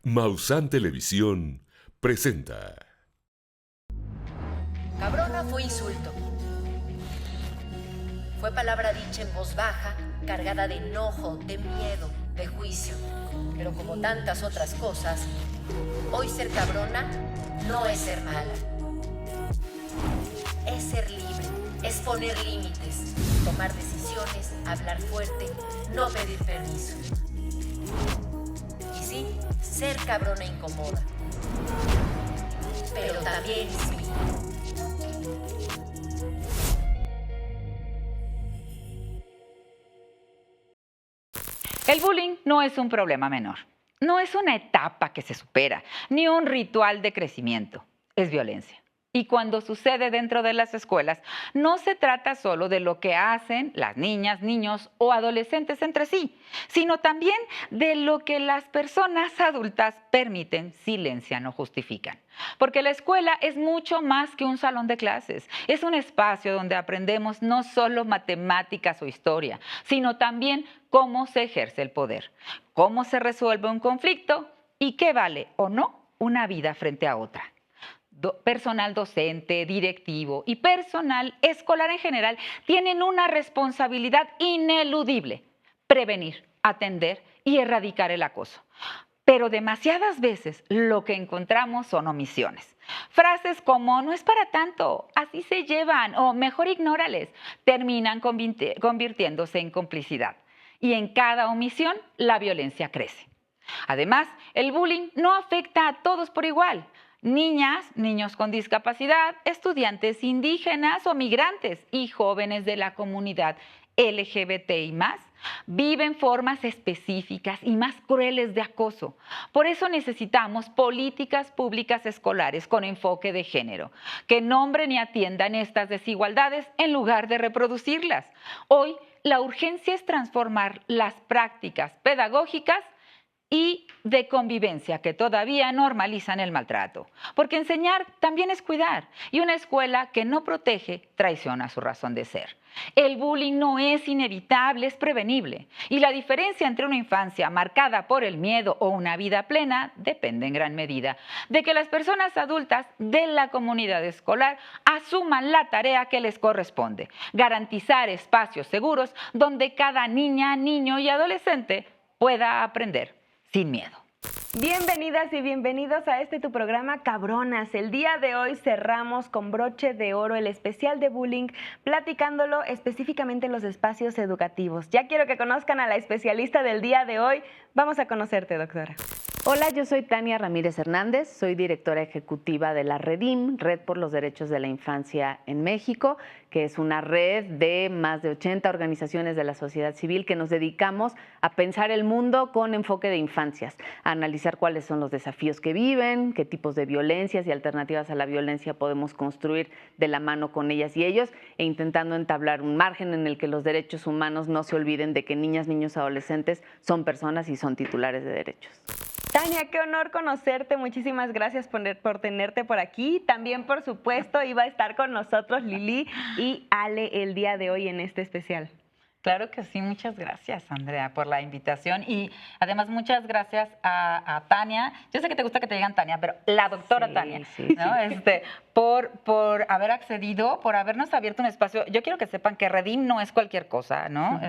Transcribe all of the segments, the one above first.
Maussan Televisión presenta. Cabrona fue insulto. Fue palabra dicha en voz baja, cargada de enojo, de miedo, de juicio. Pero como tantas otras cosas, hoy ser cabrona no es ser mala. Es ser libre, es poner límites, tomar decisiones, hablar fuerte, no pedir permiso. Y sí, ser cabrona incomoda. Pero también sí. El bullying no es un problema menor, no es una etapa que se supera, ni un ritual de crecimiento, es violencia. Y cuando sucede dentro de las escuelas, no se trata solo de lo que hacen las niñas, niños o adolescentes entre sí, sino también de lo que las personas adultas permiten, silencian o justifican. Porque la escuela es mucho más que un salón de clases. Es un espacio donde aprendemos no solo matemáticas o historia, sino también cómo se ejerce el poder, cómo se resuelve un conflicto y qué vale o no una vida frente a otra. Personal docente, directivo y personal escolar en general tienen una responsabilidad ineludible: prevenir, atender y erradicar el acoso. Pero demasiadas veces lo que encontramos son omisiones. Frases como "no es para tanto", "así se llevan" o "mejor ignórales" terminan convirtiéndose en complicidad. Y en cada omisión la violencia crece. Además, el bullying no afecta a todos por igual. Niñas, niños con discapacidad, estudiantes indígenas o migrantes y jóvenes de la comunidad LGBTI+, viven formas específicas y más crueles de acoso. Por eso necesitamos políticas públicas escolares con enfoque de género, que nombren y atiendan estas desigualdades en lugar de reproducirlas. Hoy, la urgencia es transformar las prácticas pedagógicas y de convivencia que todavía normalizan el maltrato. Porque enseñar también es cuidar, y una escuela que no protege traiciona su razón de ser. El bullying no es inevitable, es prevenible. Y la diferencia entre una infancia marcada por el miedo o una vida plena depende en gran medida de que las personas adultas de la comunidad escolar asuman la tarea que les corresponde: garantizar espacios seguros donde cada niña, niño y adolescente pueda aprender sin miedo. Bienvenidas y bienvenidos a tu programa Cabronas. El día de hoy cerramos con broche de oro el especial de bullying, platicándolo específicamente en los espacios educativos. Ya quiero que conozcan a la especialista del día de hoy. Vamos a conocerte, doctora. Hola, yo soy Tania Ramírez Hernández, soy directora ejecutiva de la REDIM, Red por los Derechos de la Infancia en México, que es una red de más de 80 organizaciones de la sociedad civil que nos dedicamos a pensar el mundo con enfoque de infancias, a analizar cuáles son los desafíos que viven, qué tipos de violencias y alternativas a la violencia podemos construir de la mano con ellas y ellos, e intentando entablar un margen en el que los derechos humanos no se olviden de que niñas, niños, adolescentes son personas y son titulares de derechos. Tania, qué honor conocerte. Muchísimas gracias por tenerte por aquí. También, por supuesto, iba a estar con nosotros Lili y Ale el día de hoy en este especial. Claro que sí, muchas gracias, Andrea, por la invitación, y además muchas gracias a Tania. Yo sé que te gusta que te digan Tania, pero la doctora Tania, ¿no? Por haber accedido, por habernos abierto un espacio. Yo quiero que sepan que Redim no es cualquier cosa, ¿no?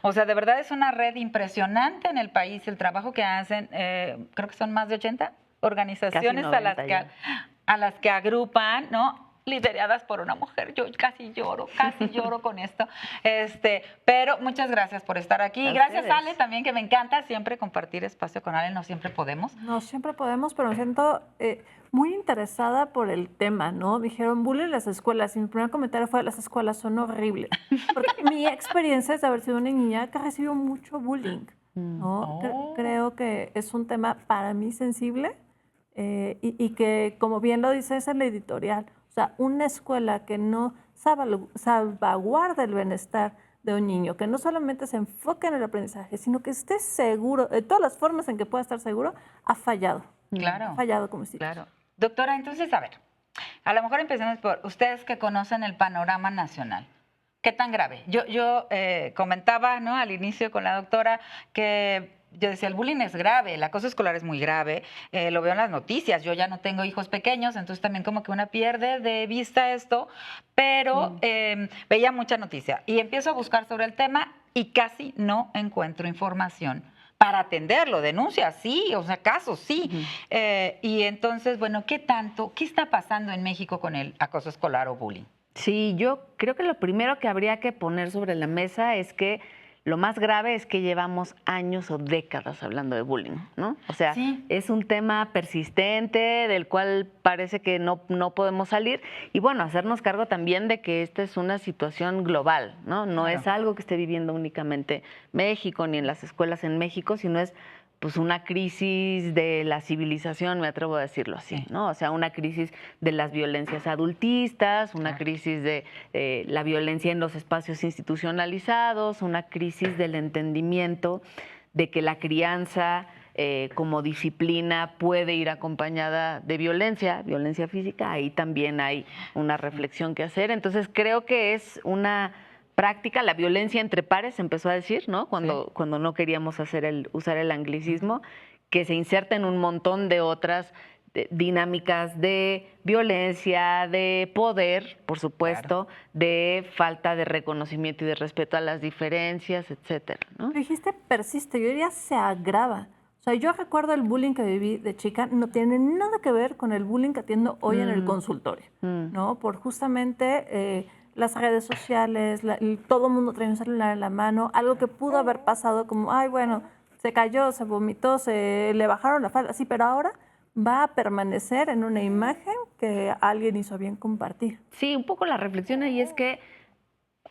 O sea, de verdad es una red impresionante en el país. El trabajo que hacen, creo que son más de 80 organizaciones 90 a las que agrupan, ¿no?, lideradas por una mujer. Yo casi lloro con esto. Pero muchas gracias por estar aquí. Y gracias, Ale, también, que me encanta siempre compartir espacio con Ale. No siempre podemos. No siempre podemos, pero me siento muy interesada por el tema, ¿no? Dijeron bullying en las escuelas, y mi primer comentario fue: las escuelas son horribles. Porque mi experiencia es de haber sido una niña que recibió mucho bullying, ¿no? Creo que es un tema para mí sensible, y que, como bien lo dice, es en la editorial. O sea, una escuela que no salvaguarda el bienestar de un niño, que no solamente se enfoque en el aprendizaje, sino que esté seguro, de todas las formas en que pueda estar seguro, ha fallado. Claro. Ha fallado como institución. Claro. Doctora, entonces, a ver, a lo mejor empecemos por ustedes que conocen el panorama nacional. ¿Qué tan grave? Yo comentaba, ¿no?, al inicio con la doctora que yo decía, el bullying es grave, el acoso escolar es muy grave, lo veo en las noticias, yo ya no tengo hijos pequeños, entonces también como que una pierde de vista esto, pero veía mucha noticia y empiezo a buscar sobre el tema y casi no encuentro información para atenderlo, denuncias, sí, o sea, casos, sí. Y entonces, bueno, ¿qué está pasando en México con el acoso escolar o bullying? Sí, yo creo que lo primero que habría que poner sobre la mesa es que lo más grave es que llevamos años o décadas hablando de bullying, ¿no? O sea, sí, es un tema persistente del cual parece que no podemos salir y bueno, hacernos cargo también de que esta es una situación global, ¿no? No claro. es algo que esté viviendo únicamente México ni en las escuelas en México, sino es pues una crisis de la civilización, me atrevo a decirlo así, ¿no? O sea, una crisis de las violencias adultistas, una crisis de la violencia en los espacios institucionalizados, una crisis del entendimiento de que la crianza como disciplina puede ir acompañada de violencia física, ahí también hay una reflexión que hacer. Entonces, creo que es una práctica, la violencia entre pares, se empezó a decir, ¿no? Cuando no queríamos usar el anglicismo, que se inserta en un montón de otras dinámicas de violencia, de poder, por supuesto, de falta de reconocimiento y de respeto a las diferencias, etcétera, ¿no? Dijiste persiste, yo diría se agrava. O sea, yo recuerdo el bullying que viví de chica, no tiene nada que ver con el bullying que atiendo hoy en el consultorio, ¿no? Por justamente las redes sociales, todo el mundo trae un celular en la mano, algo que pudo haber pasado como, ay, bueno, se cayó, se vomitó, le bajaron la falda, sí, pero ahora va a permanecer en una imagen que alguien hizo bien compartir. Sí, un poco la reflexión ahí es que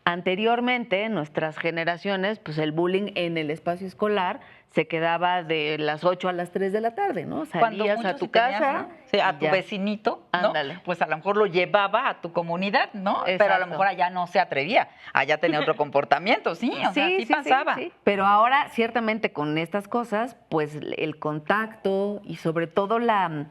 anteriormente, nuestras generaciones, pues el bullying en el espacio escolar se quedaba de las 8 a las 3 de la tarde, ¿no? Salías a tu casa, ¿no? Sí, a tu vecinito, ¿no? Ándale. Pues a lo mejor lo llevaba a tu comunidad, ¿no? Exacto. Pero a lo mejor allá no se atrevía, allá tenía otro comportamiento, sí, o sea, sí pasaba. Sí. Pero ahora, ciertamente, con estas cosas, pues el contacto y sobre todo la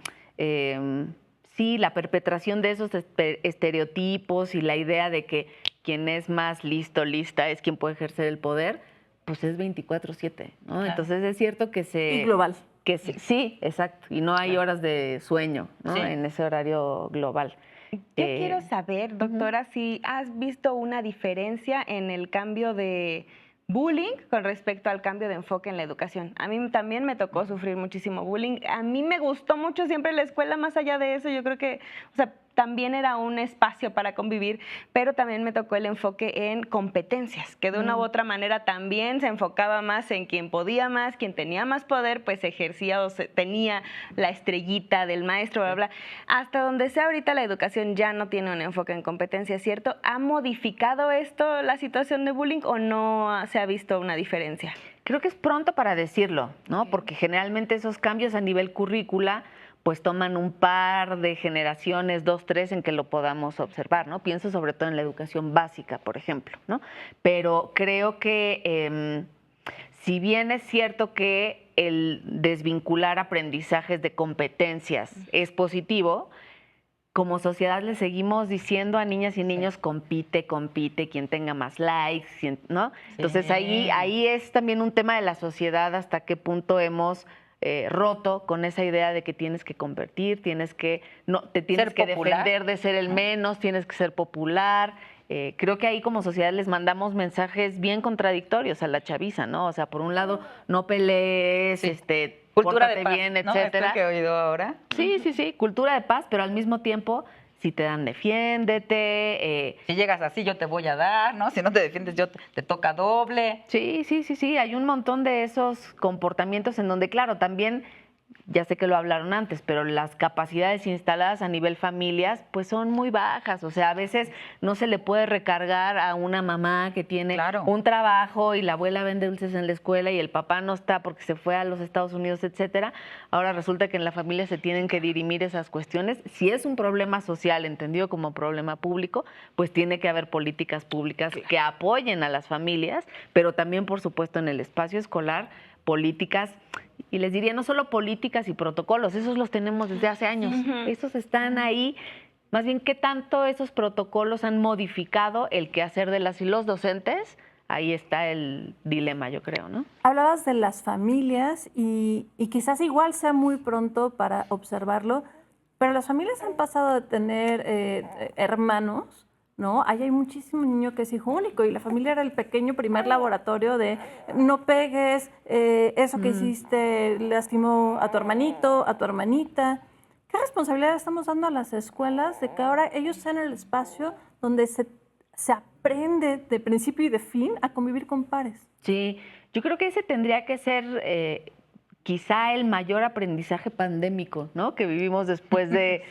perpetración de esos estereotipos y la idea de que quien es más listo, lista, es quien puede ejercer el poder, pues es 24/7, ¿no? Claro. Entonces es cierto que Y global. Sí, exacto. Y no hay horas de sueño, ¿no? Sí. En ese horario global. Yo quiero saber, doctora, si has visto una diferencia en el cambio de bullying con respecto al cambio de enfoque en la educación. A mí también me tocó sufrir muchísimo bullying. A mí me gustó mucho siempre la escuela, más allá de eso, yo creo que, o sea, también era un espacio para convivir, pero también me tocó el enfoque en competencias, que de una u otra manera también se enfocaba más en quien podía más, quien tenía más poder, pues ejercía o tenía la estrellita del maestro, bla, bla. Hasta donde sea ahorita la educación ya no tiene un enfoque en competencias, ¿cierto? ¿Ha modificado esto la situación de bullying o no se ha visto una diferencia? Creo que es pronto para decirlo, ¿no? Porque generalmente esos cambios a nivel currícula pues toman un par de generaciones, 2, 3, en que lo podamos observar, ¿no? Pienso sobre todo en la educación básica, por ejemplo, ¿no? Pero creo que si bien es cierto que el desvincular aprendizajes de competencias es positivo, como sociedad le seguimos diciendo a niñas y niños, compite, quien tenga más likes, ¿no? Entonces ahí es también un tema de la sociedad, hasta qué punto hemos roto con esa idea de que tienes que competir, te tienes que defender de ser el menos, tienes que ser popular. Creo que ahí como sociedad les mandamos mensajes bien contradictorios a la chaviza, ¿no? O sea, por un lado, no pelees, cultura pórtate de paz, bien, ¿no? etcétera. Esto que he oído ahora. Sí, cultura de paz, pero al mismo tiempo, si te dan, defiéndete. Si llegas así, yo te voy a dar, ¿no? Si no te defiendes, te toca doble. Sí, hay un montón de esos comportamientos en donde, claro, también, ya sé que lo hablaron antes, pero las capacidades instaladas a nivel familias, pues son muy bajas. O sea, a veces no se le puede recargar a una mamá que tiene un trabajo y la abuela vende dulces en la escuela y el papá no está porque se fue a los Estados Unidos, etcétera. Ahora resulta que en la familia se tienen que dirimir esas cuestiones. Si es un problema social entendido como problema público, pues tiene que haber políticas públicas que apoyen a las familias, pero también, por supuesto, en el espacio escolar, políticas, y les diría no solo políticas y protocolos, esos los tenemos desde hace años, esos están ahí, más bien qué tanto esos protocolos han modificado el quehacer de las y los docentes ahí está el dilema, yo creo, ¿no? Hablabas de las familias y quizás igual sea muy pronto para observarlo, pero las familias han pasado de tener hermanos, ¿no? Ahí hay muchísimo niño que es hijo único y la familia era el pequeño primer laboratorio de no pegues, eso que hiciste lastimó a tu hermanito, a tu hermanita. ¿Qué responsabilidad estamos dando a las escuelas de que ahora ellos sean el espacio donde se aprende de principio y de fin a convivir con pares? Sí, yo creo que ese tendría que ser quizá el mayor aprendizaje pandémico, ¿no? Que vivimos después de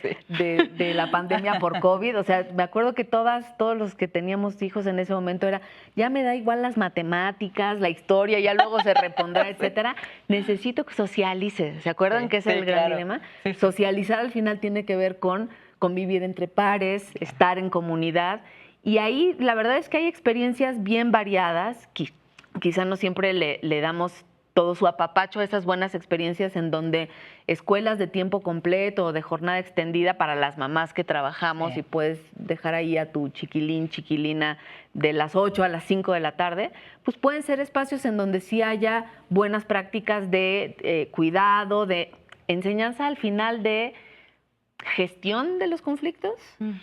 la pandemia por COVID. O sea, me acuerdo que todos los que teníamos hijos en ese momento era, ya me da igual las matemáticas, la historia, ya luego se repondrá, etcétera. Necesito que socialices. ¿Se acuerdan Sí, que es sí, el gran claro. dilema? Sí. Socializar al final tiene que ver con convivir entre pares, estar en comunidad. Y ahí la verdad es que hay experiencias bien variadas. Quizá no siempre le damos todo su apapacho a esas buenas experiencias en donde escuelas de tiempo completo o de jornada extendida para las mamás que trabajamos Sí. y puedes dejar ahí a tu chiquilín, chiquilina de las 8 a las 5 de la tarde, pues pueden ser espacios en donde sí haya buenas prácticas de cuidado, de enseñanza al final de gestión de los conflictos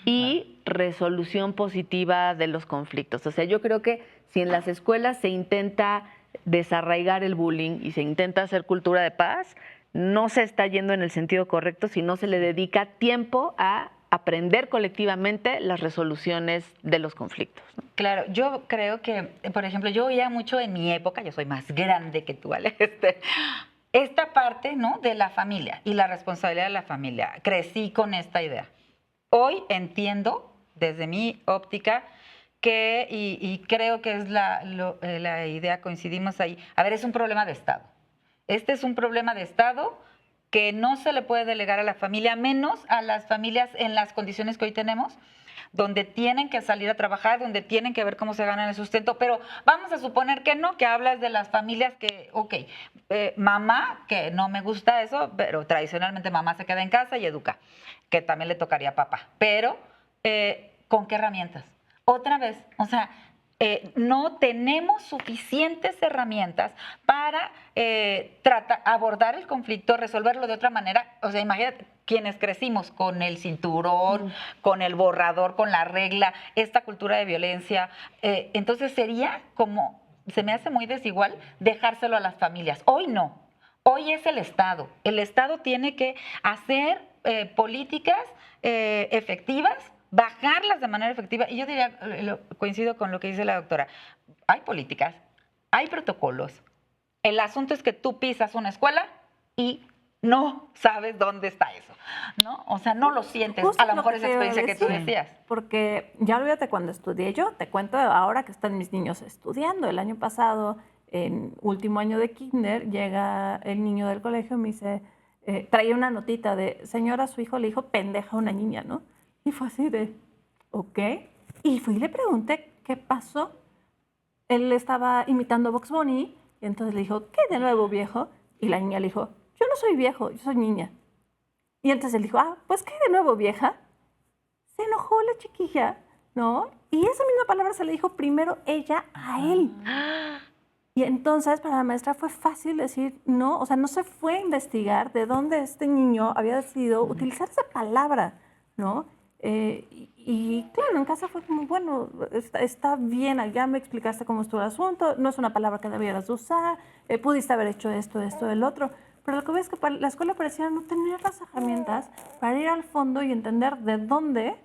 y resolución positiva de los conflictos. O sea, yo creo que si en las escuelas se intenta desarraigar el bullying y se intenta hacer cultura de paz, no se está yendo en el sentido correcto si no se le dedica tiempo a aprender colectivamente las resoluciones de los conflictos, ¿no? Claro, yo creo que, por ejemplo, yo oía mucho en mi época, yo soy más grande que tú, Ale, esta parte, ¿no?, de la familia y la responsabilidad de la familia. Crecí con esta idea. Hoy entiendo, desde mi óptica, que, y creo que es la idea, coincidimos ahí, a ver, es un problema de Estado. Este es un problema de Estado que no se le puede delegar a la familia, menos a las familias en las condiciones que hoy tenemos, donde tienen que salir a trabajar, donde tienen que ver cómo se ganan el sustento, pero vamos a suponer que no, que hablas de las familias que, ok, mamá, que no me gusta eso, pero tradicionalmente mamá se queda en casa y educa, que también le tocaría a papá, pero ¿con qué herramientas? Otra vez, o sea, no tenemos suficientes herramientas para abordar el conflicto, resolverlo de otra manera. O sea, imagínate, quienes crecimos con el cinturón, con el borrador, con la regla, esta cultura de violencia, entonces sería como, se me hace muy desigual dejárselo a las familias. Hoy no, hoy es el Estado. El Estado tiene que hacer políticas efectivas, bajarlas de manera efectiva. Y yo diría, coincido con lo que dice la doctora, hay políticas, hay protocolos. El asunto es que tú pisas una escuela y no sabes dónde está eso, ¿no? O sea, no lo sientes. Justo A lo lo mejor que esa te iba a experiencia que tú decir, decías. Porque ya olvídate cuando estudié yo, te cuento ahora que están mis niños estudiando. El año pasado, en último año de kinder, llega el niño del colegio y me dice, traía una notita de, señora, su hijo le dijo pendeja a una niña, ¿no? Y fue así de, ok. Y fui y le pregunté, ¿qué pasó? Él estaba imitando a Bugs Bunny y entonces le dijo, ¿qué de nuevo, viejo? Y la niña le dijo, yo no soy viejo, yo soy niña. Y entonces él dijo, pues ¿qué de nuevo, vieja? Se enojó la chiquilla, ¿no? Y esa misma palabra se le dijo primero ella a él. Y entonces para la maestra fue fácil decir no, o sea, no se fue a investigar de dónde este niño había decidido utilizar esa palabra, ¿no? Y claro, en casa fue como, bueno, está bien, ya me explicaste cómo estuvo el asunto, no es una palabra que debieras usar, pudiste haber hecho esto, el otro. Pero lo que veo es que la escuela parecía no tener las herramientas para ir al fondo y entender de dónde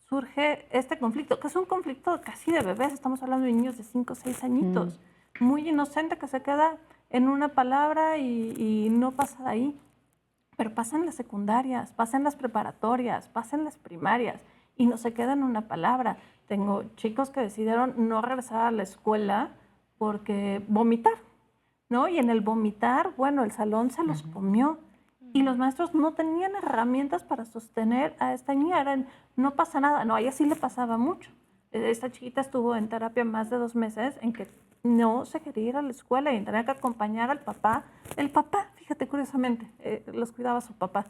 surge este conflicto, que es un conflicto casi de bebés, estamos hablando de niños de 5 o 6 añitos, muy inocente que se queda en una palabra y no pasa de ahí. Pero pasa en las secundarias, pasa en las preparatorias, pasa en las primarias y no se queda en una palabra. Tengo chicos que decidieron no regresar a la escuela porque vomitar, ¿no? Y en el vomitar, bueno, el salón se los comió y los maestros no tenían herramientas para sostener a esta niña. No pasa nada. No, a ella sí le pasaba mucho. Esta chiquita estuvo en terapia más de 2 meses en que no se quería ir a la escuela y tenía que acompañar al papá. El papá, fíjate, curiosamente, los cuidaba su papá.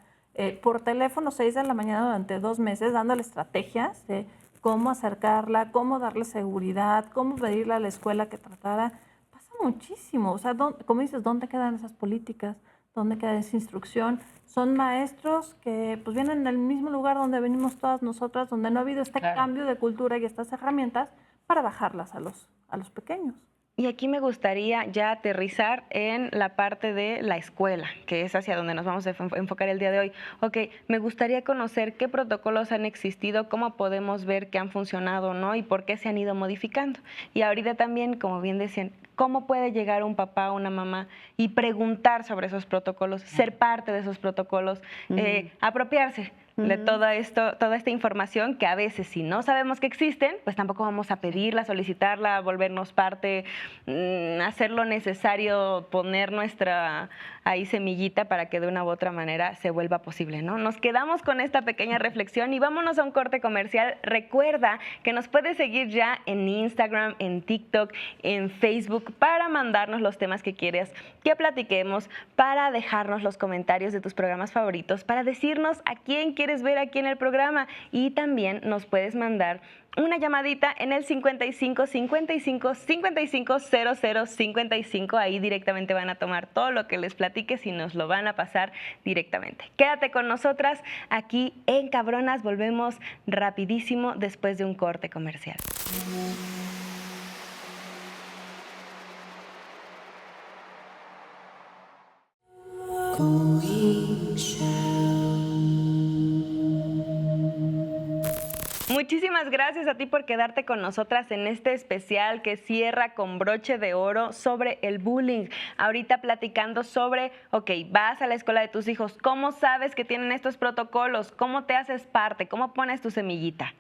Por teléfono, 6 de la mañana durante 2 meses, dándole estrategias de cómo acercarla, cómo darle seguridad, cómo pedirle a la escuela que tratara. Pasa muchísimo. O sea, como dices, ¿dónde quedan esas políticas? ¿Dónde queda esa instrucción? Son maestros que pues vienen del mismo lugar donde venimos todas nosotras, donde no ha habido este cambio de cultura y estas herramientas para bajarlas a los pequeños. Y aquí me gustaría ya aterrizar en la parte de la escuela, que es hacia donde nos vamos a enfocar el día de hoy. Ok, me gustaría conocer qué protocolos han existido, cómo podemos ver que han funcionado, ¿no? Y por qué se han ido modificando. Y ahorita también, como bien decían, ¿cómo puede llegar un papá o una mamá y preguntar sobre esos protocolos, ser parte de esos protocolos, apropiarse de toda esta información que a veces, si no sabemos que existen, pues tampoco vamos a pedirla, solicitarla, volvernos parte, hacer lo necesario, poner nuestra ahí semillita para que de una u otra manera se vuelva posible, ¿no? Nos quedamos con esta pequeña reflexión y vámonos a un corte comercial. Recuerda que nos puedes seguir ya en Instagram, en TikTok, en Facebook para mandarnos los temas que quieres que platiquemos, para dejarnos los comentarios de tus programas favoritos, para decirnos a quién quieres ver aquí en el programa, y también nos puedes mandar una llamadita en el 55 55 55 00 55. Ahí directamente van a tomar todo lo que les platiques y nos lo van a pasar directamente. Quédate con nosotras aquí en Cabronas. Volvemos rapidísimo después de un corte comercial. Muchísimas gracias a ti por quedarte con nosotras en este especial que cierra con broche de oro sobre el bullying. Ahorita platicando sobre, ok, vas a la escuela de tus hijos, ¿cómo sabes que tienen estos protocolos? ¿Cómo te haces parte? ¿Cómo pones tu semillita?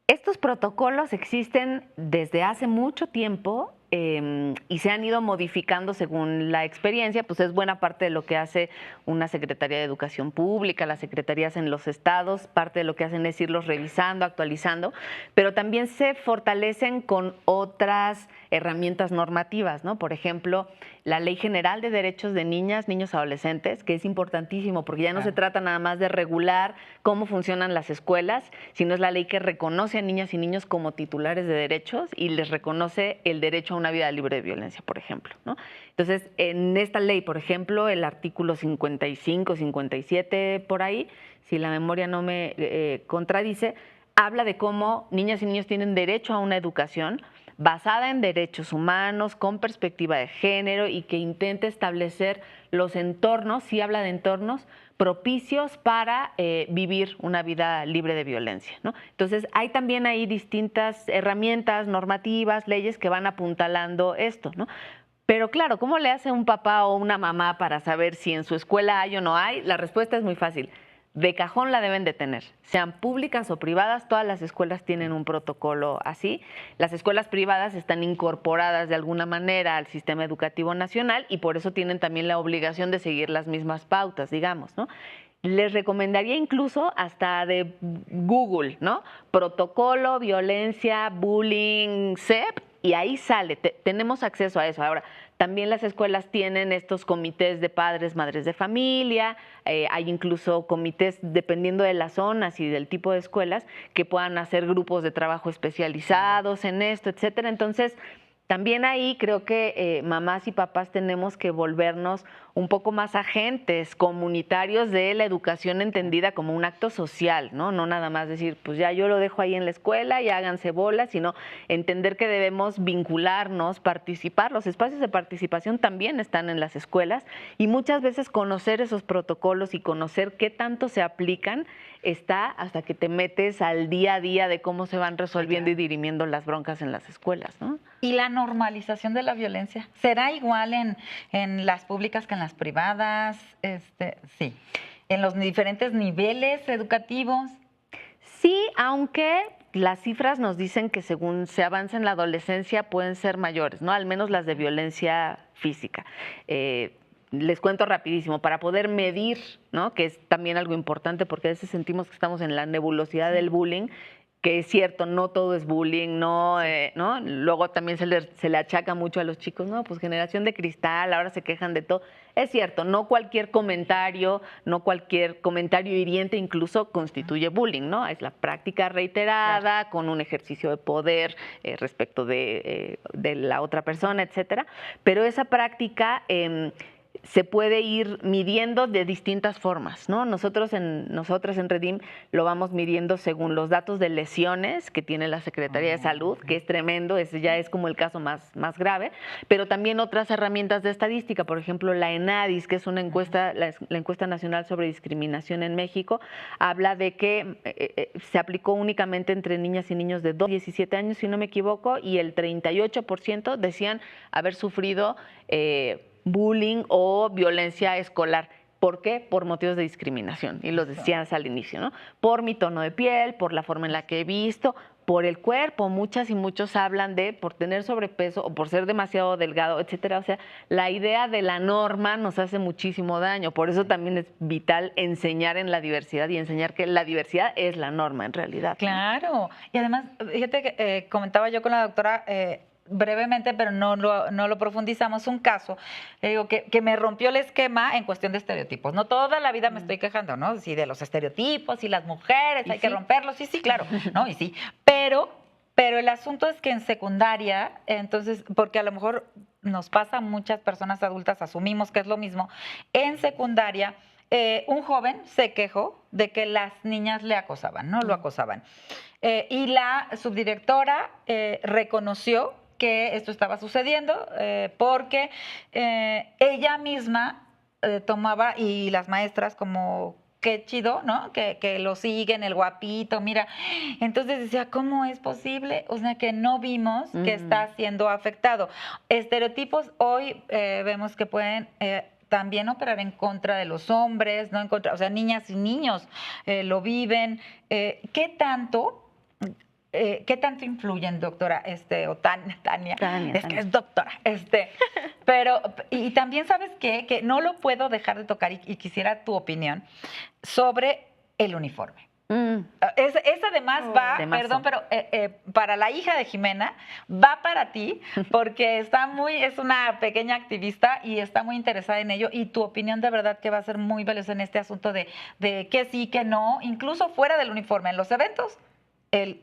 Estos protocolos existen desde hace mucho tiempo y se han ido modificando según la experiencia, pues es buena parte de lo que hace una Secretaría de Educación Pública, las secretarías en los estados, parte de lo que hacen es irlos revisando, actualizando, pero también se fortalecen con otras herramientas normativas, ¿no? Por ejemplo, la Ley General de Derechos de Niñas, Niños y Adolescentes, que es importantísimo porque ya no se trata nada más de regular cómo funcionan las escuelas, sino es la ley que reconoce a niñas y niños como titulares de derechos y les reconoce el derecho a una vida libre de violencia, por ejemplo, ¿no? Entonces, en esta ley, por ejemplo, el artículo 55, 57, por ahí, si la memoria no me contradice, habla de cómo niñas y niños tienen derecho a una educación basada en derechos humanos, con perspectiva de género y que intente establecer los entornos, sí habla de entornos propicios para vivir una vida libre de violencia, ¿no? Entonces, hay también ahí distintas herramientas normativas, leyes que van apuntalando esto, ¿no? Pero claro, ¿cómo le hace un papá o una mamá para saber si en su escuela hay o no hay? La respuesta es muy fácil. De cajón la deben de tener, sean públicas o privadas, todas las escuelas tienen un protocolo así. Las escuelas privadas están incorporadas de alguna manera al sistema educativo nacional y por eso tienen también la obligación de seguir las mismas pautas, digamos, ¿no? Les recomendaría incluso hasta de Google, ¿no? Protocolo, violencia, bullying, CEP, y ahí sale, tenemos acceso a eso. Ahora, también las escuelas tienen estos comités de padres, madres de familia, hay incluso comités, dependiendo de las zonas y del tipo de escuelas, que puedan hacer grupos de trabajo especializados en esto, etcétera. Entonces, también ahí creo que mamás y papás tenemos que volvernos un poco más agentes comunitarios de la educación entendida como un acto social, ¿no? No nada más decir, pues ya yo lo dejo ahí en la escuela y háganse bolas, sino entender que debemos vincularnos, participar. Los espacios de participación también están en las escuelas y muchas veces conocer esos protocolos y conocer qué tanto se aplican está hasta que te metes al día a día de cómo se van resolviendo y dirimiendo las broncas en las escuelas, ¿no? ¿Y la normalización de la violencia? ¿Será igual en las públicas que en las privadas? Sí. ¿En los diferentes niveles educativos? Sí, aunque las cifras nos dicen que según se avanza en la adolescencia pueden ser mayores, ¿no? Al menos las de violencia física. Les cuento rapidísimo, para poder medir, ¿no? Que es también algo importante porque a veces sentimos que estamos en la nebulosidad del bullying, que es cierto, no todo es bullying, no, ¿no? Luego también se le achaca mucho a los chicos, no, pues generación de cristal, ahora se quejan de todo. Es cierto, no cualquier comentario hiriente incluso constituye bullying, ¿no? Es la práctica reiterada con un ejercicio de poder respecto de la otra persona, etcétera. Pero esa práctica se puede ir midiendo de distintas formas, ¿no? Nosotras en Redim lo vamos midiendo según los datos de lesiones que tiene la Secretaría de Salud, que es tremendo, ese ya es como el caso más grave, pero también otras herramientas de estadística, por ejemplo, la ENADIS, que es una encuesta, la encuesta nacional sobre discriminación en México, habla de que se aplicó únicamente entre niñas y niños de 2 a 17 años, si no me equivoco, y el 38% decían haber sufrido bullying o violencia escolar. ¿Por qué? Por motivos de discriminación. Y lo decías al inicio, ¿no? Por mi tono de piel, por la forma en la que he visto, por el cuerpo. Muchas y muchos hablan de por tener sobrepeso o por ser demasiado delgado, etcétera. O sea, la idea de la norma nos hace muchísimo daño. Por eso también es vital enseñar en la diversidad y enseñar que la diversidad es la norma en realidad. Claro. ¿No? Y además, fíjate que comentaba yo con la doctora brevemente, pero no lo profundizamos, un caso, le digo, que me rompió el esquema en cuestión de estereotipos. No toda la vida me estoy quejando, ¿no? Sí, de los estereotipos y las mujeres, hay que romperlos, sí, claro, ¿no? Y sí, pero el asunto es que en secundaria, entonces, porque a lo mejor nos pasa a muchas personas adultas, asumimos que es lo mismo, en secundaria, un joven se quejó de que las niñas le acosaban, ¿no? Lo acosaban. Y la subdirectora reconoció que esto estaba sucediendo porque ella misma tomaba, y las maestras como, qué chido, ¿no? Que lo siguen, el guapito, mira. Entonces decía, ¿cómo es posible? O sea, que no vimos que está siendo afectado. Estereotipos hoy vemos que pueden también operar en contra de los hombres, ¿no? En contra, o sea, niñas y niños lo viven. ¿Qué tanto influyen, doctora, o Tania? Es que es doctora. Pero, y también, ¿sabes qué? Que no lo puedo dejar de tocar y quisiera tu opinión sobre el uniforme. Esa además va, perdón, pero para la hija de Jimena, va para ti, porque es una pequeña activista y está muy interesada en ello, y tu opinión de verdad que va a ser muy valiosa en este asunto de que sí, que no, incluso fuera del uniforme, en los eventos.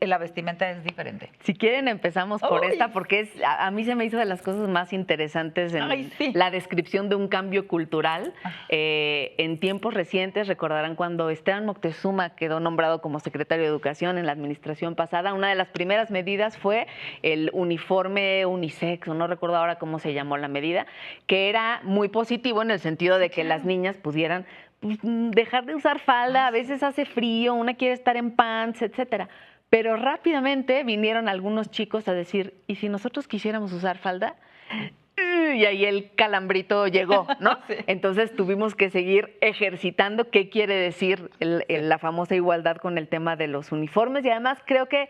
La vestimenta es diferente. Si quieren empezamos por esta, porque a mí se me hizo de las cosas más interesantes en la descripción de un cambio cultural. En tiempos recientes, recordarán cuando Esteban Moctezuma quedó nombrado como secretario de Educación en la administración pasada, una de las primeras medidas fue el uniforme unisex, no recuerdo ahora cómo se llamó la medida, que era muy positivo en el sentido de que las niñas pudieran dejar de usar falda, a veces hace frío, una quiere estar en pants, etcétera. Pero rápidamente vinieron algunos chicos a decir, ¿y si nosotros quisiéramos usar falda? Y ahí el calambrito llegó, ¿no? Sí. Entonces tuvimos que seguir ejercitando qué quiere decir la famosa igualdad con el tema de los uniformes. Y además creo que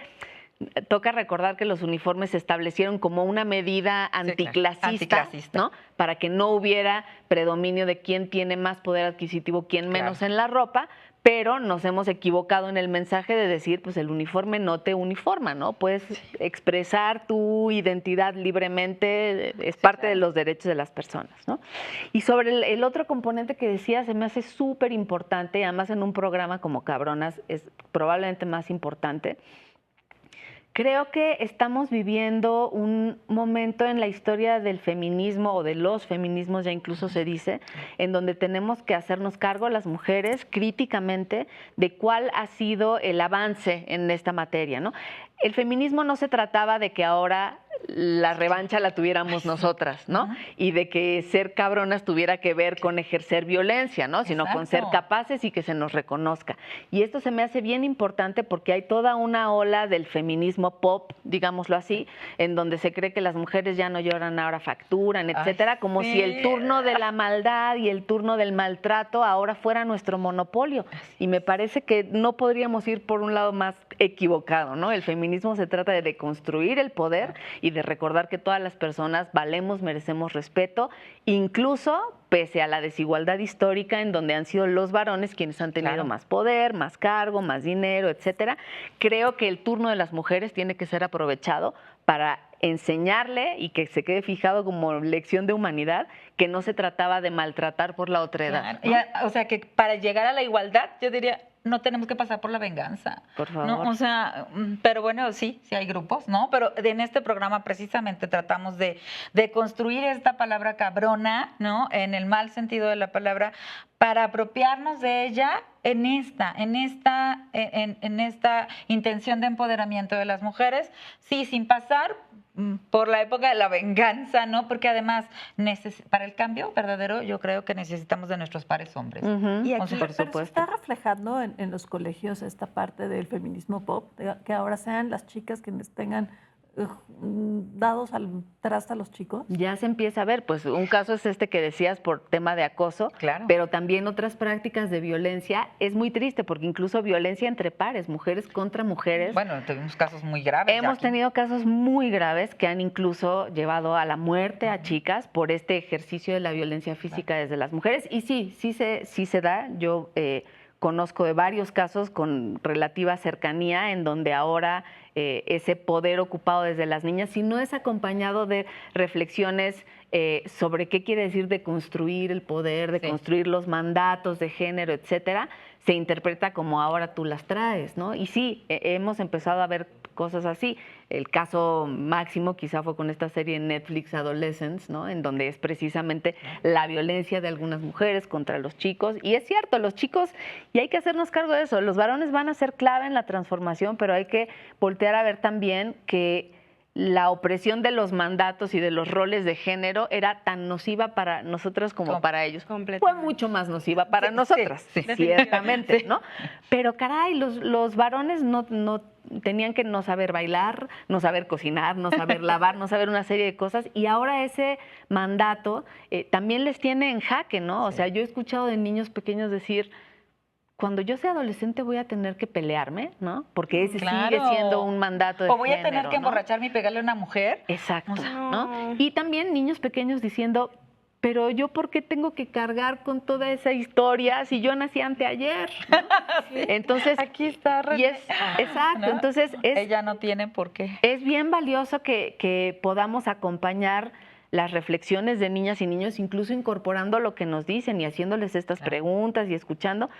toca recordar que los uniformes se establecieron como una medida anticlasista, ¿no? Para que no hubiera predominio de quién tiene más poder adquisitivo, quién menos en la ropa, pero nos hemos equivocado en el mensaje de decir, pues el uniforme no te uniforma, ¿no? Puedes expresar tu identidad libremente, es parte de los derechos de las personas, ¿no? Y sobre el otro componente que decía, se me hace súper importante, y además en un programa como Cabronas es probablemente más importante. Creo que estamos viviendo un momento en la historia del feminismo o de los feminismos, ya incluso se dice, en donde tenemos que hacernos cargo las mujeres críticamente de cuál ha sido el avance en esta materia, ¿no? El feminismo no se trataba de que ahora la revancha la tuviéramos nosotras, ¿no? Y de que ser cabronas tuviera que ver con ejercer violencia, ¿no? Sino con ser capaces y que se nos reconozca. Y esto se me hace bien importante porque hay toda una ola del feminismo pop, digámoslo así, en donde se cree que las mujeres ya no lloran, ahora facturan, etcétera, como si el turno de la maldad y el turno del maltrato ahora fuera nuestro monopolio. Y me parece que no podríamos ir por un lado más equivocado, ¿no? El feminismo se trata de deconstruir el poder y de recordar que todas las personas valemos, merecemos respeto, incluso pese a la desigualdad histórica en donde han sido los varones quienes han tenido más poder, más cargo, más dinero, etcétera. Creo que el turno de las mujeres tiene que ser aprovechado para enseñarle y que se quede fijado como lección de humanidad que no se trataba de maltratar por la otra edad. Claro. O sea, que para llegar a la igualdad, yo diría, no tenemos que pasar por la venganza. Por favor. ¿No? O sea, pero bueno, sí hay grupos, ¿no? Pero en este programa precisamente tratamos de construir esta palabra cabrona, ¿no? En el mal sentido de la palabra, para apropiarnos de ella en esta intención de empoderamiento de las mujeres, sí, sin pasar por la época de la venganza, ¿no? Porque además, para el cambio verdadero, yo creo que necesitamos de nuestros pares hombres. Y aquí, O sea, por pero se supuesto. está reflejando en los colegios esta parte del feminismo pop, que ahora sean las chicas quienes tengan dados al traste a los chicos. Ya se empieza a ver, pues un caso es este que decías por tema de acoso, Claro. pero también otras prácticas de violencia. Es muy triste porque incluso violencia entre pares, mujeres contra mujeres. Bueno, tuvimos casos muy graves. Hemos Jackie. tenido casos muy graves que han incluso llevado a la muerte a chicas por este ejercicio de la violencia física desde las mujeres. Y sí se da. Yo conozco de varios casos con relativa cercanía en donde ahora ese poder ocupado desde las niñas, si no es acompañado de reflexiones sobre qué quiere decir de construir el poder, de construir los mandatos de género, etcétera, se interpreta como ahora tú las traes, ¿no? Y sí, hemos empezado a ver cosas así. El caso máximo quizá fue con esta serie en Netflix Adolescence, ¿no? En donde es precisamente la violencia de algunas mujeres contra los chicos. Y es cierto, los chicos, y hay que hacernos cargo de eso, los varones van a ser clave en la transformación, pero hay que voltear a ver también que la opresión de los mandatos y de los roles de género era tan nociva para nosotros como para ellos. Fue mucho más nociva para nosotras, ciertamente, ¿no? Pero caray, los varones no tenían que no saber bailar, no saber cocinar, no saber lavar, no saber una serie de cosas, y ahora ese mandato también les tiene en jaque, ¿no? O sea, yo he escuchado de niños pequeños decir, cuando yo sea adolescente voy a tener que pelearme, ¿no? Porque ese sigue siendo un mandato de género. O voy a tener que ¿no? emborracharme y pegarle a una mujer. Exacto, O sea, ¿no? Y también niños pequeños diciendo, pero yo ¿por qué tengo que cargar con toda esa historia si yo nací anteayer? ¿no? Entonces, Aquí está. y es, exacto, ¿no? entonces Ella no tiene por qué. es bien valioso que podamos acompañar las reflexiones de niñas y niños, incluso incorporando lo que nos dicen y haciéndoles estas preguntas y escuchando.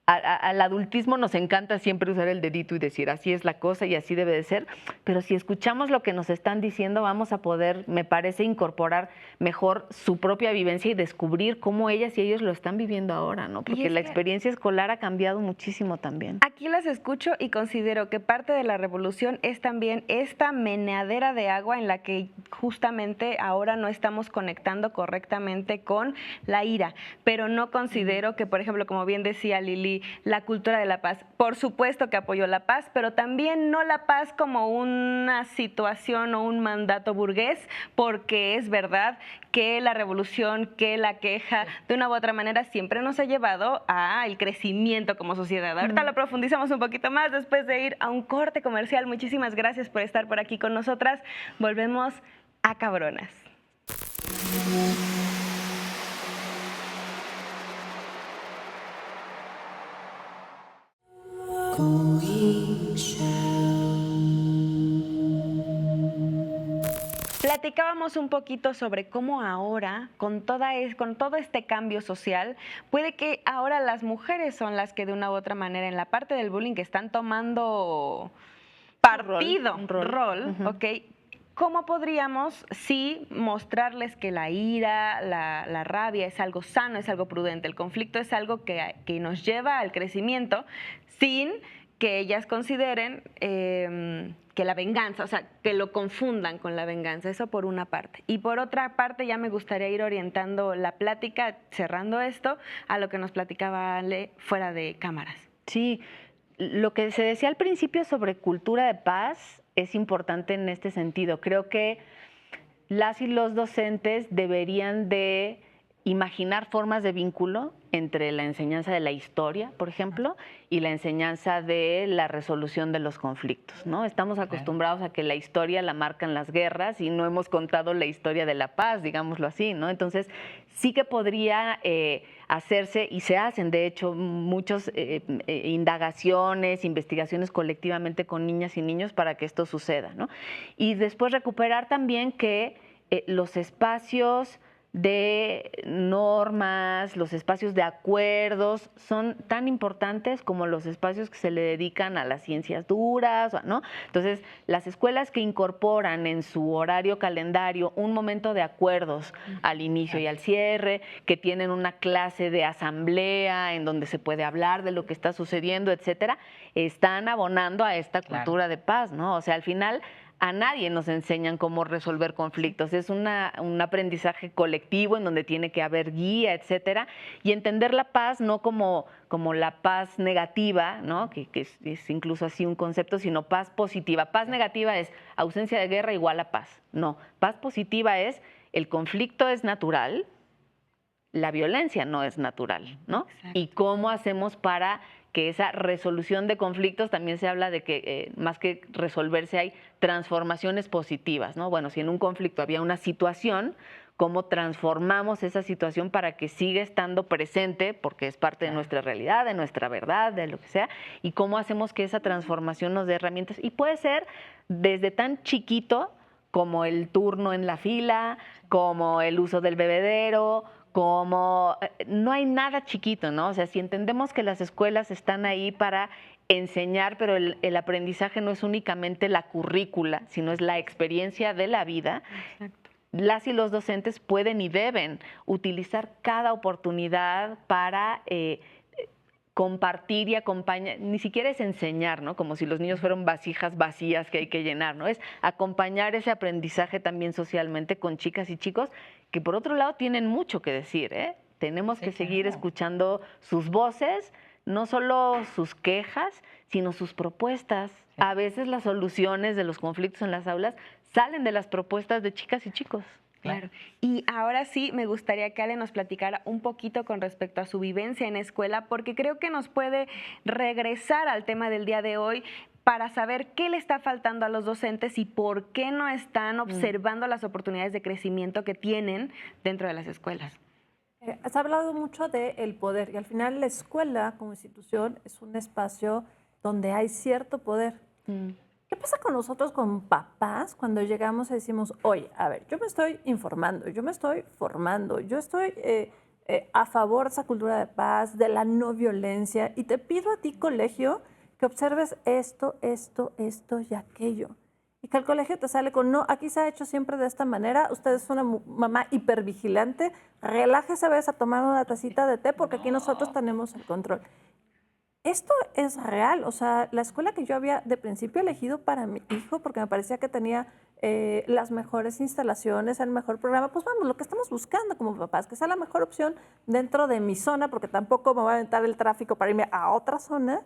Al adultismo nos encanta siempre usar el dedito y decir así es la cosa y así debe de ser, pero si escuchamos lo que nos están diciendo vamos a poder, me parece, incorporar mejor su propia vivencia y descubrir cómo ellas y ellos lo están viviendo ahora, ¿no? Porque la experiencia escolar ha cambiado muchísimo también. Aquí las escucho y considero que parte de la revolución es también esta meneadera de agua en la que justamente ahora no estamos conectando correctamente con la ira, pero no considero que, por ejemplo, como bien decía Lili, la cultura de la paz, por supuesto que apoyó la paz, pero también no la paz como una situación o un mandato burgués, porque es verdad que la revolución, que la queja, de una u otra manera siempre nos ha llevado al crecimiento como sociedad. Ahorita lo profundizamos un poquito más después de ir a un corte comercial. Muchísimas gracias por estar por aquí con nosotras. Volvemos a Cabronas. Platicábamos un poquito sobre cómo ahora, con todo este cambio social, puede que ahora las mujeres son las que de una u otra manera en la parte del bullying están tomando partido, Un rol. ¿ok? ¿Cómo podríamos, sí, mostrarles que la ira, la rabia es algo sano, es algo prudente? El conflicto es algo que nos lleva al crecimiento sin que ellas consideren que la venganza, o sea, que lo confundan con la venganza. Eso por una parte. Y por otra parte, ya me gustaría ir orientando la plática, cerrando esto, a lo que nos platicaba Ale fuera de cámaras. Sí, lo que se decía al principio sobre cultura de paz es importante en este sentido. Creo que las y los docentes deberían de imaginar formas de vínculo entre la enseñanza de la historia, por ejemplo, y la enseñanza de la resolución de los conflictos, ¿no? Estamos acostumbrados a que la historia la marcan las guerras y no hemos contado la historia de la paz, digámoslo así, ¿no? Entonces, sí que podría hacerse, y se hacen, de hecho, muchas indagaciones, investigaciones colectivamente con niñas y niños para que esto suceda, ¿no? Y después recuperar también que los espacios de normas, los espacios de acuerdos son tan importantes como los espacios que se le dedican a las ciencias duras, ¿no? Entonces, las escuelas que incorporan en su horario calendario un momento de acuerdos al inicio y al cierre, que tienen una clase de asamblea en donde se puede hablar de lo que está sucediendo, etcétera, están abonando a esta cultura de paz, ¿no? O sea, al final a nadie nos enseñan cómo resolver conflictos. Es un aprendizaje colectivo en donde tiene que haber guía, etcétera, y entender la paz no como la paz negativa, ¿no? que es incluso así un concepto, sino paz positiva. Paz negativa es ausencia de guerra igual a paz. No, paz positiva es el conflicto es natural, la violencia no es natural, ¿no? Exacto. ¿Y cómo hacemos para que esa resolución de conflictos, también se habla de que más que resolverse hay transformaciones positivas, ¿no? Bueno, si en un conflicto había una situación, ¿cómo transformamos esa situación para que siga estando presente, porque es parte de nuestra realidad, de nuestra verdad, de lo que sea, y cómo hacemos que esa transformación nos dé herramientas? Y puede ser desde tan chiquito como el turno en la fila, como el uso del bebedero, como no hay nada chiquito, ¿no? O sea, si entendemos que las escuelas están ahí para enseñar, pero el aprendizaje no es únicamente la currícula, sino es la experiencia de la vida. Exacto. Las y los docentes pueden y deben utilizar cada oportunidad para compartir y acompañar, ni siquiera es enseñar, ¿no? Como si los niños fueran vasijas vacías que hay que llenar, ¿no? Es acompañar ese aprendizaje también socialmente con chicas y chicos que por otro lado tienen mucho que decir, ¿eh? Tenemos que seguir escuchando sus voces, no solo sus quejas, sino sus propuestas. A veces las soluciones de los conflictos en las aulas salen de las propuestas de chicas y chicos. Claro. Y ahora sí, me gustaría que Ale nos platicara un poquito con respecto a su vivencia en escuela, porque creo que nos puede regresar al tema del día de hoy para saber qué le está faltando a los docentes y por qué no están observando las oportunidades de crecimiento que tienen dentro de las escuelas. Has hablado mucho del poder y al final la escuela como institución es un espacio donde hay cierto poder. ¿Qué pasa con nosotros, con papás, cuando llegamos y decimos, oye, a ver, yo me estoy informando, yo me estoy formando, yo estoy a favor de esa cultura de paz, de la no violencia, y te pido a ti, colegio, que observes esto, esto, esto y aquello? Y que el colegio te sale con, no, aquí se ha hecho siempre de esta manera, usted es una mamá hipervigilante, relájese a veces a tomar una tacita de té porque aquí nosotros tenemos el control. Esto es real, o sea, la escuela que yo había de principio elegido para mi hijo, porque me parecía que tenía las mejores instalaciones, el mejor programa, pues vamos, lo que estamos buscando como papás, que sea la mejor opción dentro de mi zona, porque tampoco me voy a aventar el tráfico para irme a otra zona,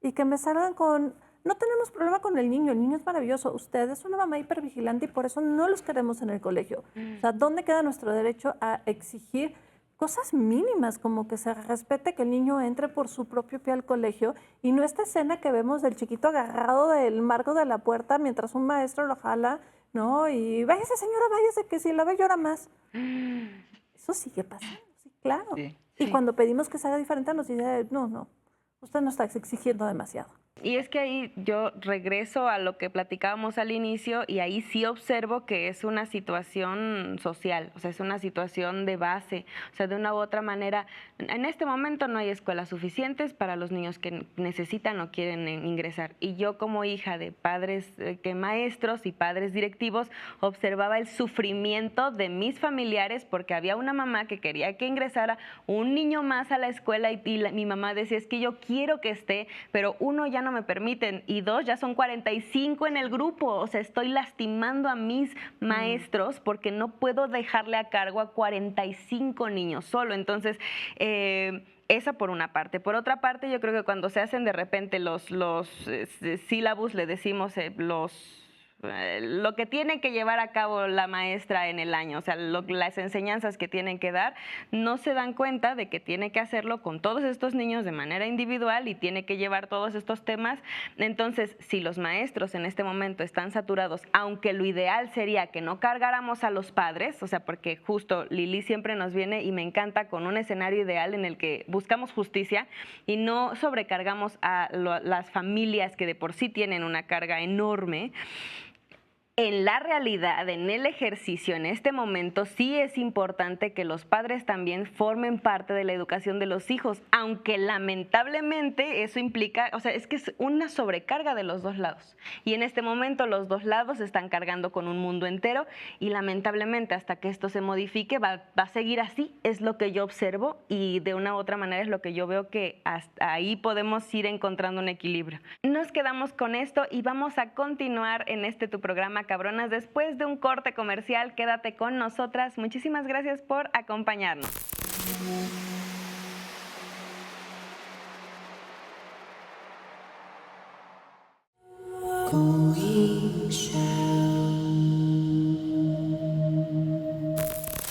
y que me salgan con, no tenemos problema con el niño es maravilloso, usted es una mamá hipervigilante y por eso no los queremos en el colegio. O sea, ¿dónde queda nuestro derecho a exigir cosas mínimas, como que se respete que el niño entre por su propio pie al colegio y no esta escena que vemos del chiquito agarrado del marco de la puerta mientras un maestro lo jala, ¿no? Y váyase señora, váyase, que si la ve llora más. Eso sigue pasando, sí, claro. Sí, y cuando pedimos que se haga diferente nos dice, no, usted no está exigiendo demasiado. Y es que ahí yo regreso a lo que platicábamos al inicio y ahí sí observo que es una situación social, o sea, es una situación de base, o sea, de una u otra manera, en este momento no hay escuelas suficientes para los niños que necesitan o quieren ingresar. Y yo como hija de padres maestros y padres directivos observaba el sufrimiento de mis familiares porque había una mamá que quería que ingresara un niño más a la escuela y mi mamá decía, es que yo quiero que esté, pero uno ya no me permiten y dos, ya son 45 en el grupo, o sea, estoy lastimando a mis maestros porque no puedo dejarle a cargo a 45 niños solo. Entonces, esa por una parte. Por otra parte, yo creo que cuando se hacen de repente los sílabus, le decimos los lo que tiene que llevar a cabo la maestra en el año, o sea, las enseñanzas que tienen que dar, no se dan cuenta de que tiene que hacerlo con todos estos niños de manera individual y tiene que llevar todos estos temas. Entonces, si los maestros en este momento están saturados, aunque lo ideal sería que no cargáramos a los padres, o sea, porque justo Lili siempre nos viene y me encanta con un escenario ideal en el que buscamos justicia y no sobrecargamos a las familias que de por sí tienen una carga enorme. En la realidad, en el ejercicio, en este momento, sí es importante que los padres también formen parte de la educación de los hijos, aunque lamentablemente eso implica, o sea, es que es una sobrecarga de los dos lados. Y en este momento los dos lados están cargando con un mundo entero y lamentablemente hasta que esto se modifique va a seguir así, es lo que yo observo y de una u otra manera es lo que yo veo que hasta ahí podemos ir encontrando un equilibrio. Nos quedamos con esto y vamos a continuar en tu programa Cabronas después de un corte comercial. Quédate con nosotras. Muchísimas gracias por acompañarnos.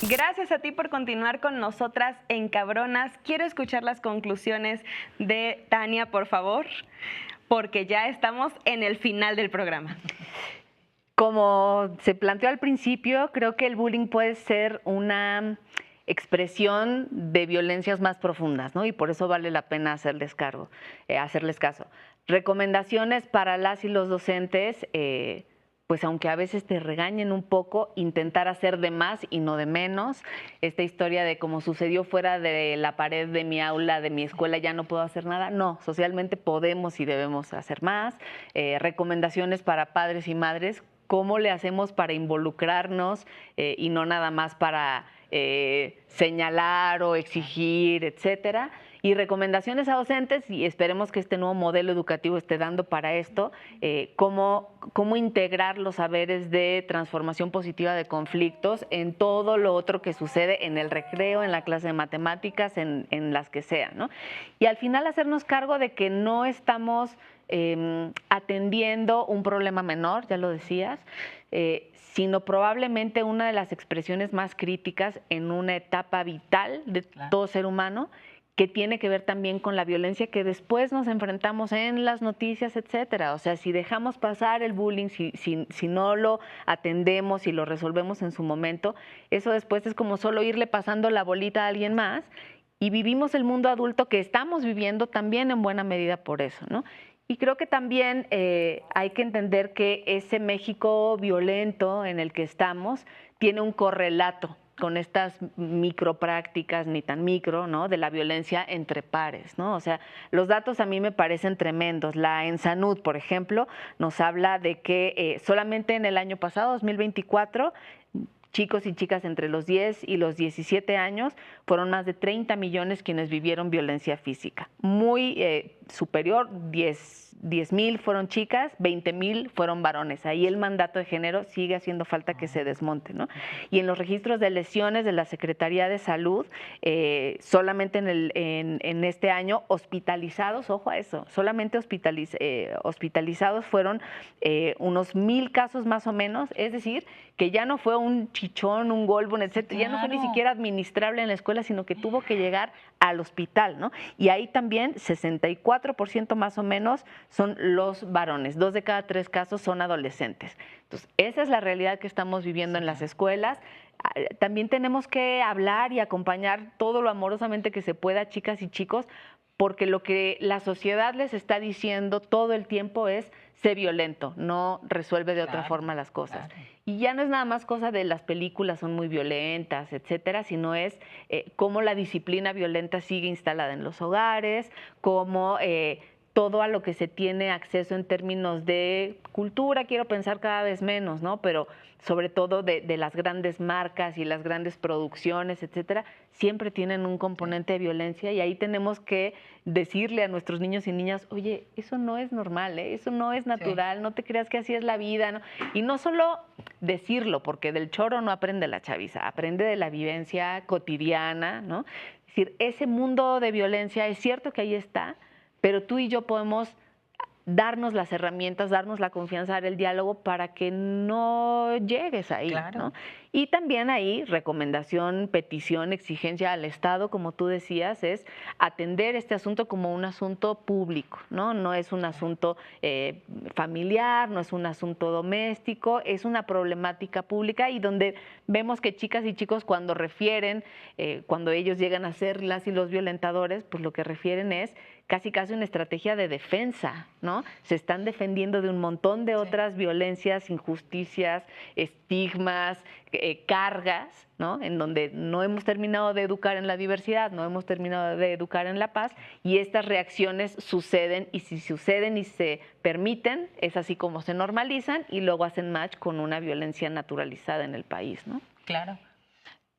Gracias a ti por continuar con nosotras en Cabronas. Quiero escuchar las conclusiones de Tania, por favor, porque ya estamos en el final del programa. Como se planteó al principio, creo que el bullying puede ser una expresión de violencias más profundas, ¿no? Y por eso vale la pena hacerles caso. Recomendaciones para las y los docentes, pues aunque a veces te regañen un poco, intentar hacer de más y no de menos. Esta historia de cómo sucedió fuera de la pared de mi aula, de mi escuela, ya no puedo hacer nada. No, socialmente podemos y debemos hacer más. Recomendaciones para padres y madres, cómo le hacemos para involucrarnos y no nada más para señalar o exigir, etcétera. Y recomendaciones a docentes, y esperemos que este nuevo modelo educativo esté dando para esto, cómo integrar los saberes de transformación positiva de conflictos en todo lo otro que sucede en el recreo, en la clase de matemáticas, en las que sean, ¿no? Y al final hacernos cargo de que no estamos atendiendo un problema menor, ya lo decías, sino probablemente una de las expresiones más críticas en una etapa vital de todo ser humano, que tiene que ver también con la violencia que después nos enfrentamos en las noticias, etcétera. O sea, si dejamos pasar el bullying, si no lo atendemos y lo resolvemos en su momento, eso después es como solo irle pasando la bolita a alguien más y vivimos el mundo adulto que estamos viviendo también en buena medida por eso, ¿no? Y creo que también hay que entender que ese México violento en el que estamos tiene un correlato con estas microprácticas, ni tan micro, ¿no?, de la violencia entre pares, ¿no? O sea, los datos a mí me parecen tremendos. La ENSANUD, por ejemplo, nos habla de que solamente en el año pasado, 2024, chicos y chicas entre los 10 y los 17 años, fueron más de 30 millones quienes vivieron violencia física. Muy superior, 10,000 fueron chicas, 20,000 fueron varones. Ahí el mandato de género sigue haciendo falta que se desmonte, ¿no? Y en los registros de lesiones de la Secretaría de Salud, solamente en este año hospitalizados, ojo a eso, solamente hospitalizados fueron unos 1,000 casos más o menos, es decir, que ya no fue un chichón, un golpe, etcétera, ya no fue ni siquiera administrable en la escuela, sino que tuvo que llegar al hospital, ¿no? Y ahí también 64% más o menos son los varones, 2 de cada 3 casos son adolescentes. Entonces, esa es la realidad que estamos viviendo en las escuelas. También tenemos que hablar y acompañar todo lo amorosamente que se pueda, chicas y chicos, porque lo que la sociedad les está diciendo todo el tiempo es: sé violento, no resuelve de otra forma las cosas. Y ya no es nada más cosa de las películas son muy violentas, etcétera, sino es cómo la disciplina violenta sigue instalada en los hogares, cómo todo a lo que se tiene acceso en términos de cultura, quiero pensar cada vez menos, ¿no? Pero sobre todo de las grandes marcas y las grandes producciones, etcétera, siempre tienen un componente de violencia y ahí tenemos que decirle a nuestros niños y niñas: oye, eso no es normal, eso no es natural, no te creas que así es la vida, ¿no? Y no solo decirlo, porque del choro no aprende la chaviza, aprende de la vivencia cotidiana, ¿no? Es decir, ese mundo de violencia es cierto que ahí está, pero tú y yo podemos darnos las herramientas, darnos la confianza, dar el diálogo para que no llegues ahí, Claro. ¿no? Y también ahí, recomendación, petición, exigencia al Estado, como tú decías, es atender este asunto como un asunto público, ¿no? No es un asunto familiar, no es un asunto doméstico, es una problemática pública y donde vemos que chicas y chicos cuando refieren, cuando ellos llegan a ser las y los violentadores, pues lo que refieren es casi una estrategia de defensa, ¿no? Se están defendiendo de un montón de otras violencias, injusticias, estigmas, cargas, ¿no? En donde no hemos terminado de educar en la diversidad, no hemos terminado de educar en la paz y estas reacciones suceden y si suceden y se permiten, es así como se normalizan y luego hacen match con una violencia naturalizada en el país, ¿no? Claro.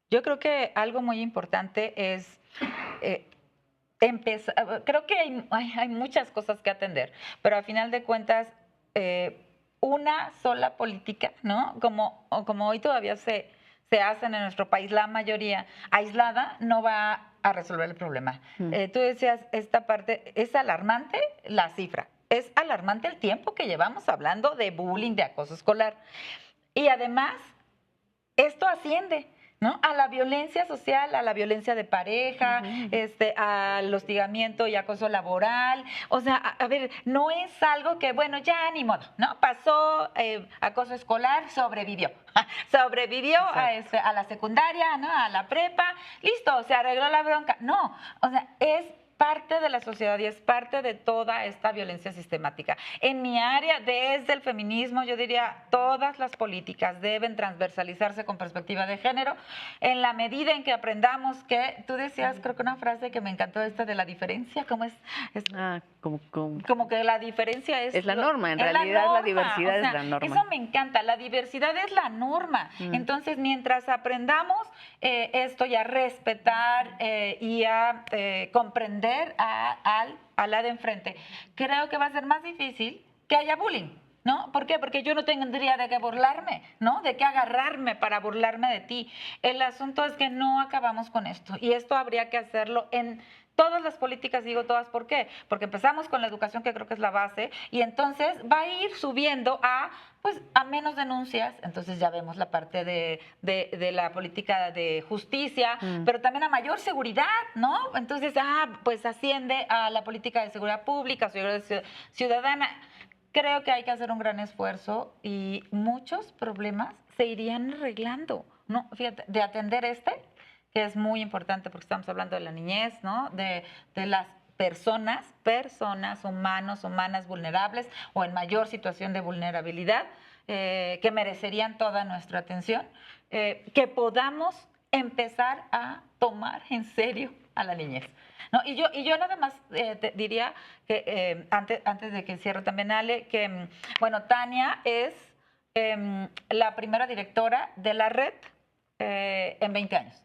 Yo creo que algo muy importante es creo que hay muchas cosas que atender, pero a final de cuentas, una sola política, ¿no? Como hoy todavía se hacen en nuestro país, la mayoría aislada, no va a resolver el problema. Tú decías, esta parte, es alarmante la cifra, es alarmante el tiempo que llevamos hablando de bullying, de acoso escolar. Y además, esto asciende, ¿no? A la violencia social, a la violencia de pareja, al hostigamiento y acoso laboral. O sea, a ver, no es algo que, bueno, ya ni modo, ¿no? Pasó acoso escolar, sobrevivió. Sobrevivió a la secundaria, ¿no? A la prepa, listo, se arregló la bronca. No, o sea, es parte de la sociedad y es parte de toda esta violencia sistemática. En mi área, desde el feminismo, yo diría, todas las políticas deben transversalizarse con perspectiva de género, en la medida en que aprendamos que, tú decías, creo que una frase que me encantó esta de la diferencia, ¿cómo es? Como que la diferencia es la norma, en realidad la diversidad es la norma. Eso me encanta, la diversidad es la norma. Entonces, mientras aprendamos esto y a respetar y a comprender a la de enfrente, creo que va a ser más difícil que haya bullying, ¿no? ¿Por qué? Porque yo no tendría de qué burlarme, ¿no? De qué agarrarme para burlarme de ti. El asunto es que no acabamos con esto y esto habría que hacerlo en todas las políticas, digo todas, ¿por qué? Porque empezamos con la educación, que creo que es la base, y entonces va a ir subiendo a menos denuncias, entonces ya vemos la parte de la política de justicia, pero también a mayor seguridad, ¿no? Entonces, pues asciende a la política de seguridad pública, seguridad ciudadana. Creo que hay que hacer un gran esfuerzo y muchos problemas se irían arreglando, ¿no? Fíjate, de atender que es muy importante porque estamos hablando de la niñez, ¿no? De las personas humanas vulnerables o en mayor situación de vulnerabilidad que merecerían toda nuestra atención, que podamos empezar a tomar en serio a la niñez, ¿no? Y yo nada más te diría que antes de que cierre también, Ale, que, bueno, Tania es la primera directora de la red en 20 años.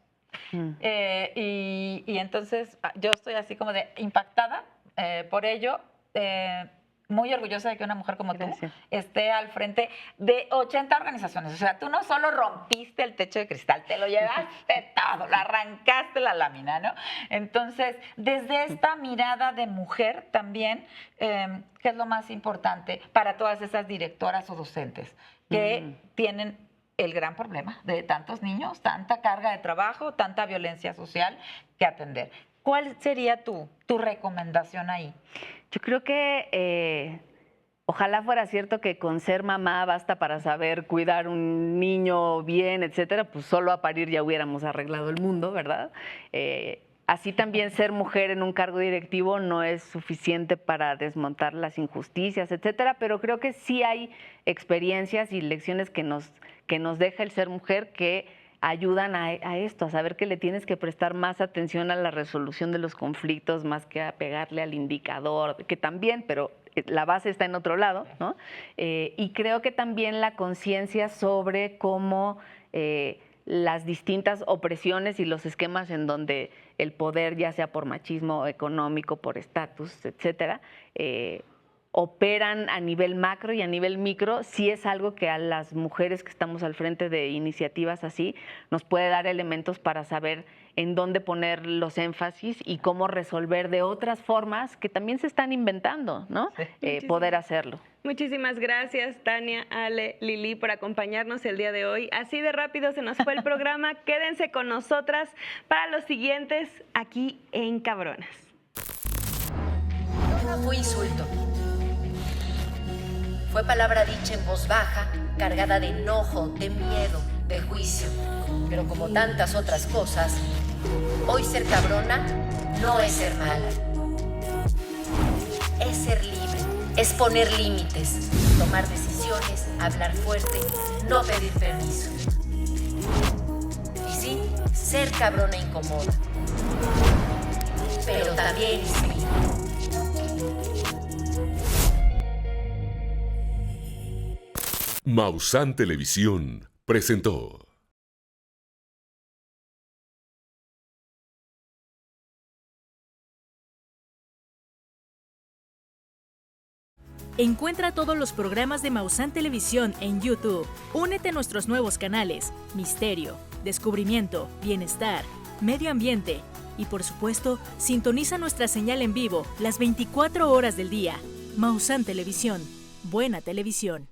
Y entonces yo estoy así como de impactada por ello, muy orgullosa de que una mujer como tú esté al frente de 80 organizaciones. O sea, tú no solo rompiste el techo de cristal, te lo llevaste todo, lo arrancaste la lámina, ¿no? Entonces, desde esta mirada de mujer también, ¿qué es lo más importante para todas esas directoras o docentes que tienen el gran problema de tantos niños, tanta carga de trabajo, tanta violencia social que atender? ¿Cuál sería tu recomendación ahí? Yo creo que ojalá fuera cierto que con ser mamá basta para saber cuidar un niño bien, etcétera, pues solo a parir ya hubiéramos arreglado el mundo, ¿verdad? Así también ser mujer en un cargo directivo no es suficiente para desmontar las injusticias, etcétera, pero creo que sí hay experiencias y lecciones que nos deja el ser mujer que ayudan a esto, a saber que le tienes que prestar más atención a la resolución de los conflictos más que a pegarle al indicador, que también, pero la base está en otro lado, ¿no? Y creo que también la conciencia sobre cómo las distintas opresiones y los esquemas en donde el poder, ya sea por machismo económico, por estatus, etcétera, operan a nivel macro y a nivel micro, sí es algo que a las mujeres que estamos al frente de iniciativas así nos puede dar elementos para saber en dónde poner los énfasis y cómo resolver de otras formas que también se están inventando, ¿no? Poder hacerlo. Muchísimas gracias, Tania, Ale, Lili, por acompañarnos el día de hoy. Así de rápido se nos fue el programa. Quédense con nosotras para los siguientes aquí en Cabronas. No fue insulto. Fue palabra dicha en voz baja, cargada de enojo, de miedo, de juicio. Pero como tantas otras cosas, hoy ser cabrona no es ser mala. Es ser libre. Es poner límites, tomar decisiones, hablar fuerte, no pedir permiso. Y sí, ser cabrona incomoda. Pero también es libre. Maussan Televisión presentó. Encuentra todos los programas de Maussan Televisión en YouTube. Únete a nuestros nuevos canales: Misterio, Descubrimiento, Bienestar, Medio Ambiente y, por supuesto, sintoniza nuestra señal en vivo las 24 horas del día. Maussan Televisión. Buena televisión.